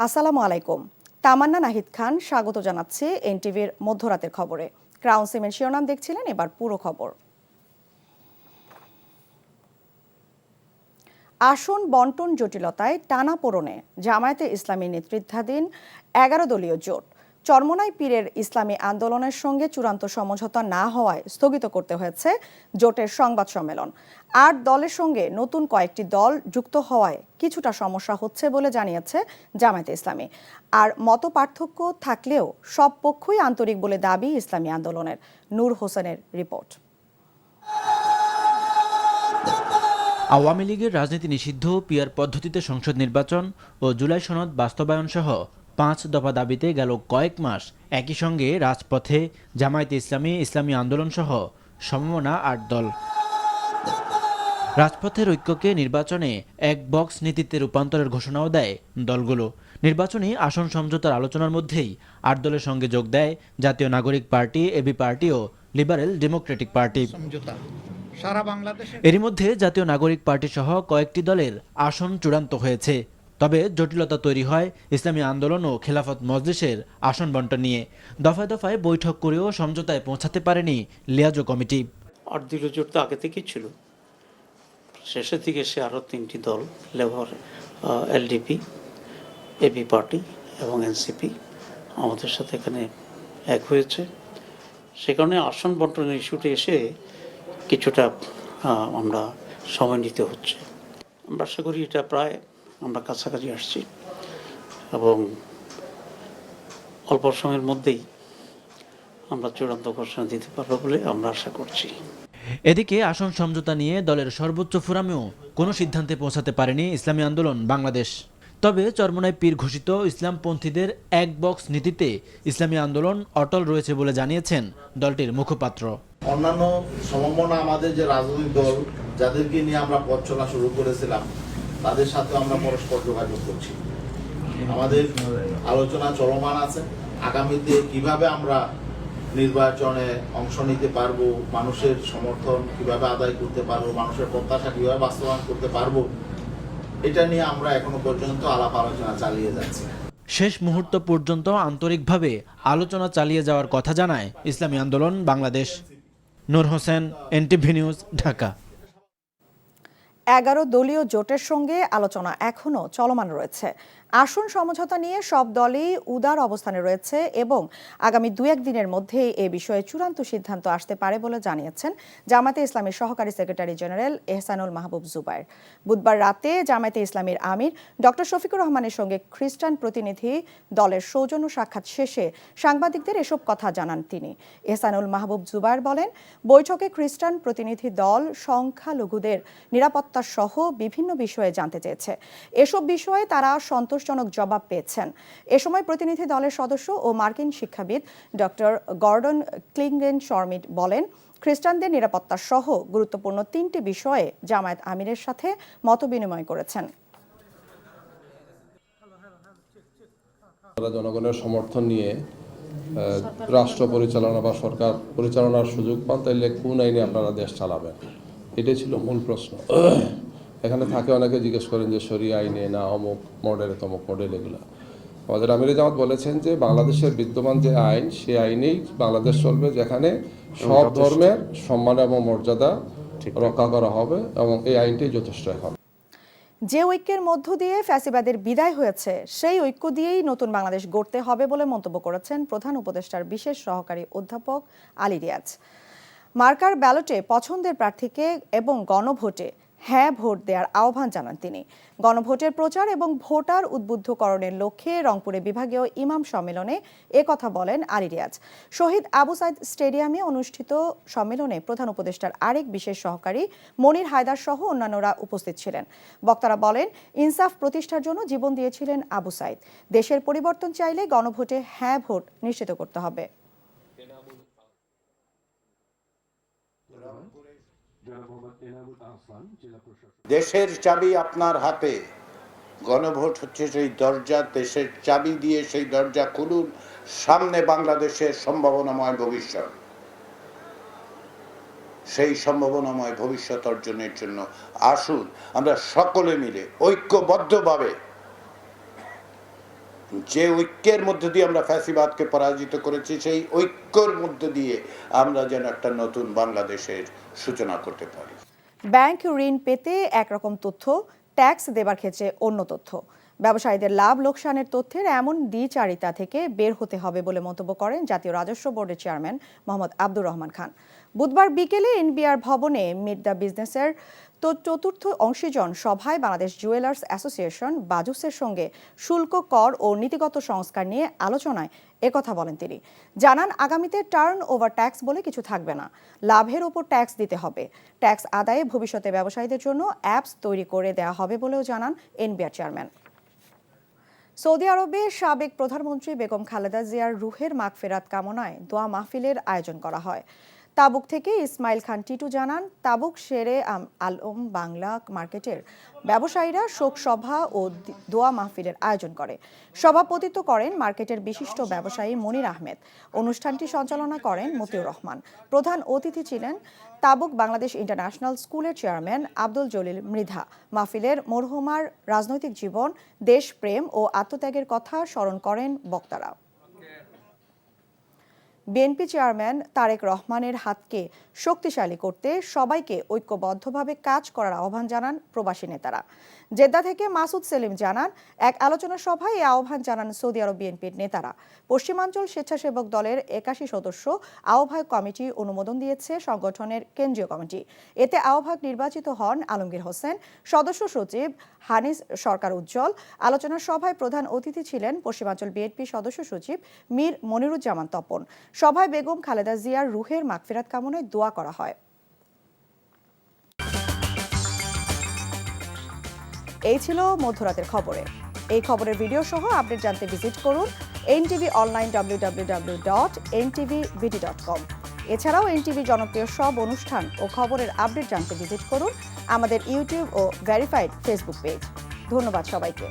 আসসালামু আলাইকুম। তামান্না নাহিদ খান স্বাগত জানাচ্ছি এনটিভির মধ্যরাতের খবরে। ক্রাউন সিমেন্ট শিরোনাম দেখছিলেন, এবার পুরো খবর। আসন বন্টন জটিলতায় টানাপোড়েনে জামায়াতে ইসলামী নেতৃত্বাধীন 11 দলীয় জোট। চরমোনাই পীরের ইসলামী আন্দোলনের সঙ্গে চূড়ান্ত সমঝোতা না হওয়ায় স্থগিত করতে হয়েছে জোটের সংবাদ সম্মেলন। 8 দলের সঙ্গে নতুন কয়েকটি দল যুক্ত হওয়ায় কিছুটা সমস্যা হচ্ছে বলে জানিয়েছে জামায়াতে ইসলামী। আর মতপার্থক্য থাকলেও সব পক্ষই আন্তরিক বলে দাবি ইসলামী আন্দোলনের। নূর হোসেনের রিপোর্ট। আওয়ামী লীগের রাজনীতি নিষিদ্ধ, পিয়ার পদ্ধতিতে সংসদ নির্বাচন ও জুলাই সনদ বাস্তবায়ন সহ 5 দফা দাবিতে গেল কয়েক মাস একই সঙ্গে রাজপথে জামায়াতে ইসলামী, ইসলামী আন্দোলন সহ সমমনা 8 দল। রাজপথের ঐক্যকে নির্বাচনে এক বক্স নীতিতে রূপান্তরের ঘোষণাও দেয় দলগুলো। নির্বাচনী আসন সমঝোতার আলোচনার মধ্যেই 8 দলের সঙ্গে যোগ দেয় জাতীয় নাগরিক পার্টি, এবি পার্টি ও লিবারেল ডেমোক্রেটিক পার্টি। এরই মধ্যে জাতীয় নাগরিক পার্টি সহ কয়েকটি দলের আসন চূড়ান্ত হয়েছে। তবে জটিলতা তৈরি হয় ইসলামী আন্দোলন ও খেলাফত মজলিসের আসন বন্টন নিয়ে। দফায় দফায় বৈঠক করেও সমঝোতায় পৌঁছাতে পারেনি লিয়াজো কমিটি। 8 দলীয় জোট তো আগে থেকেই ছিল, শেষের দিকে সে আরও 3টি দল, লেবার, এলডিপি, এবি পার্টি এবং এনসিপি আমাদের সাথে এখানে এক হয়েছে। সে কারণে আসন বন্টনের ইস্যুতে এসে কিছুটা আমরা সময় নিতে হচ্ছে। আমরা আশা করি এটা প্রায় আমরা কাছাকাছি আসছি এবং অল্প সময়ের মধ্যেই আমরা চূড়ান্ত ঘোষণা দিতে পারবো বলে আমরা আশা করছি। এদিকে আসন সমঝোতা নিয়ে দলের সর্বোচ্চ ফোরামেও কোনো সিদ্ধান্তে পৌঁছাতে পারেনি ইসলামী আন্দোলন বাংলাদেশ। তবে চরমোনাই পীর ঘোষিত ইসলামপন্থীদের এক বক্স নীতিতে ইসলামী আন্দোলন অটল রয়েছে বলে জানিয়েছেন দলটির মুখপাত্র। অন্যান্য সমমনা আমাদের যে রাজনৈতিক দল যাদেরকে নিয়ে আমরা পথ চলা শুরু করেছিলাম তাদের সাথে আমরা পরস্পর যোগাযোগ করছি। আমাদের আলোচনা চলমান আছে আগামীতে কিভাবে আমরা নির্বাচনে অংশ নিতে পারবো, মানুষের সমর্থন কিভাবে আদায় করতে পারবো, মানুষের প্রত্যাশা কিভাবে বাস্তবায়ন করতে পারবো, এটা নিয়ে আমরা এখনো পর্যন্ত আলাপ আলোচনা চালিয়ে যাচ্ছি। শেষ মুহূর্ত পর্যন্ত আন্তরিকভাবে আলোচনা চালিয়ে যাওয়ার কথা জানায় ইসলামী আন্দোলন বাংলাদেশ। নূর হোসেন, এনটিভি নিউজ, ঢাকা। 11 দলীয় জোটের সঙ্গে আলোচনা এখনও চলমান রয়েছে। আসন সমঝোতা নিয়ে সব দলই উদার অবস্থানে রয়েছে এবং আগামী 2-1 দিনের মধ্যে এ বিষয়ে চূড়ান্ত সিদ্ধান্ত আসতে পারে বলে জানিয়েছেন জামায়াতে ইসলামীর সহকারী সেক্রেটারি জেনারেল এহসানুল মাহবুব জুবায়ের। বুধবার রাতে জামায়াতে ইসলামীর আমির ডক্টর শফিকুর রহমানের সঙ্গে খ্রিস্টান প্রতিনিধি দলের সৌজন্য সাক্ষাৎ শেষে সাংবাদিকদের এসব কথা জানান তিনি। এহসানুল মাহবুব জুবায়ের বলেন, বৈঠকে খ্রিস্টান প্রতিনিধি দল সংখ্যালঘুদের নিরাপত্তা সহ বিভিন্ন বিষয়ে জানতে চেয়েছে। এসব বিষয়ে তারা সন্তোষজনক জবাব পেয়েছেন। এ সময় প্রতিনিধি দলের সদস্য ও মার্কিন শিক্ষাবিদ ডক্টর গর্ডন ক্লিংগেন শর্মিট বলেন, খ্রিস্টানদের নিরাপত্তা সহ গুরুত্বপূর্ণ 3টি বিষয়ে জামায়াত আমিরের সাথে মতবিনিময় করেছেন। জনগণের সমর্থন নিয়ে রাষ্ট্র পরিচালনা বা সরকার পরিচালনার সুযোগ পান, তাইলে কোন আইনে আপনারা দেশ চালাবেন, এটাই ছিল মূল প্রশ্ন। এখানে থাকে অনেকে জিজ্ঞেস করেন যে শরিয়া আইনে না অমুক মডেলে তমুক মডেল, এগুলো আমাদের আমিরে জামাত বলেছেন যে বাংলাদেশের বিদ্যমান যে আইন, সে আইনেই বাংলাদেশ চলবে, যেখানে সব ধর্মের সম্মান এবং মর্যাদা রক্ষা করা হবে এবং এই আইনটাই যথেষ্ট। এখন যে ঐক্যের মধ্য দিয়ে ফ্যাসিবাদের বিদায় হয়েছে, সেই ঐক্য দিয়েই নতুন বাংলাদেশ গড়তে হবে বলে মন্তব্য করেছেন প্রধান উপদেষ্টার বিশেষ সহকারী অধ্যাপক আলী রিয়াজ। মার্কার ব্যালটে পছন্দের প্রার্থীকে এবং গণভোটে হ্যাঁ ভোট দেওয়ার আহ্বান জানান তিনি। গণভোটের প্রচার এবং ভোটার উদ্বুদ্ধকরণের লক্ষ্যে রংপুরে বিভাগীয় ইমাম সম্মেলনে কথা বলেন আলী রিয়াজ। শহীদ আবু সাইদ স্টেডিয়ামে অনুষ্ঠিত সম্মেলনে প্রধান উপদেষ্টার আরেক বিশেষ সহকারী মনির হায়দার সহ অন্যান্যরা উপস্থিত ছিলেন। বক্তারা বলেন, ইনসাফ প্রতিষ্ঠার জন্য জীবন দিয়েছিলেন আবু সাইদ। দেশের পরিবর্তন চাইলে গণভোটে হ্যাঁ ভোট নিশ্চিত করতে হবে। দেশের চাবি আপনার হাতে, গণভোট হচ্ছে সেই দরজা, দেশের চাবি দিয়ে সেই দরজা খুলুন, সামনে বাংলাদেশের সম্ভাবনাময় ভবিষ্যৎ। সেই সম্ভাবনাময় ভবিষ্যৎ অর্জনের জন্য আসুন আমরা সকলে মিলে ঐক্যবদ্ধভাবে যে ঐক্যের মধ্যে দিয়ে আমরা ফ্যাসিবাদকে পরাজিত করেছি, সেই ঐক্যের মধ্যে দিয়ে আমরা যেন একটা নতুন বাংলাদেশের সূচনা করতে পারি। ব্যাংক ঋণ পেতে একরকম তথ্য, ট্যাক্স দেবার ক্ষেত্রে অন্য তথ্য। ব্যবসায়ীদের লাভ লোকসানের তথ্যের এমন দ্বিচারিতা থেকে বের হতে হবে বলে মন্তব্য করেন জাতীয় রাজস্ব বোর্ডের চেয়ারম্যান মোহাম্মদ আব্দুর রহমান খান। বুধবার বিকেলে এনবিআর ভবনে মিট দ্য বিজনেসের চতুর্থ অংশীজন সভায় বাংলাদেশ জুয়েলার্স অ্যাসোসিয়েশন বাজুসের সঙ্গে শুল্ক, কর ও নীতিগত সংস্কার নিয়ে আলোচনায় একথা বলেন তিনি। জানান, আগামীতে টার্ন ওভার ট্যাক্স বলে কিছু থাকবে না, লাভের ওপর ট্যাক্স দিতে হবে। ট্যাক্স আদায়ে ভবিষ্যতে ব্যবসায়ীদের জন্য অ্যাপস তৈরি করে দেওয়া হবে বলেও জানান এনবিআর চেয়ারম্যান। সৌদি আরবে সাবেক প্রধানমন্ত্রী বেগম খালেদা জিয়ার রুহের মাগফিরাত কামনায় দোয়া মাহফিলের আয়োজন করা হয়। তাবুক থেকে ইসমাইল খান টিটু জানান, তাবুক শেরে আলম বাংলা মার্কেটের ব্যবসায়ীরা শোক সভা ও দোয়া মাহফিলের আয়োজন করে। সভাপতিত্ব করেন মার্কেটের বিশিষ্ট ব্যবসায়ী মনির আহমেদ। অনুষ্ঠানটি সঞ্চালনা করেন মতিউর রহমান। প্রধান অতিথি ছিলেন তাবুক বাংলাদেশ ইন্টারন্যাশনাল স্কুলের চেয়ারম্যান আব্দুল জলিল মৃধা। মাহফিলের মরহুমার রাজনৈতিক জীবন, দেশপ্রেম ও আত্মত্যাগের কথা স্মরণ করেন বক্তারা। বিএনপি চেয়ারম্যান তারেক রহমানের হাতকে শক্তিশালী করতে সবাইকে ঐক্যবদ্ধভাবে কাজ করার আহ্বান জানান প্রবাসী নেতারা। জেদ্দা থেকে মাসুদ সেলিম জানান, এক আলোচনা সভায় এই আহ্বান জানান সৌদি আরব বিএনপির নেতারা। পশ্চিমাঞ্চল স্বেচ্ছাসেবক দলের 81 সদস্য আহ্বায়ক কমিটি অনুমোদন দিয়েছে সংগঠনের কেন্দ্রীয় কমিটি। এতে আহ্বায়ক নির্বাচিত হন আলমগীর হোসেন, সদস্য সচিব হানিস সরকার উজ্জ্বল। আলোচনা সভায় প্রধান অতিথি ছিলেন পশ্চিমাঞ্চল বিএনপি সদস্য সচিব মীর মনিরুজ্জামান তপন। সভায় বেগম খালেদা জিয়ার রুহের মাগফিরাত কামনায় দোয়া করা হয়। এই ছিল মধ্যরাতের খবরে। এই খবরের ভিডিও সহ আপডেট জানতে ভিজিট করুন এনটিভি অনলাইন www.ntvbd.com। এছাড়াও এনটিভি জনপ্রিয় সব অনুষ্ঠান ও খবরের আপডেট জানতে ভিজিট করুন আমাদের ইউটিউব ও ভেরিফাইড ফেসবুক পেজ। ধন্যবাদ সবাইকে।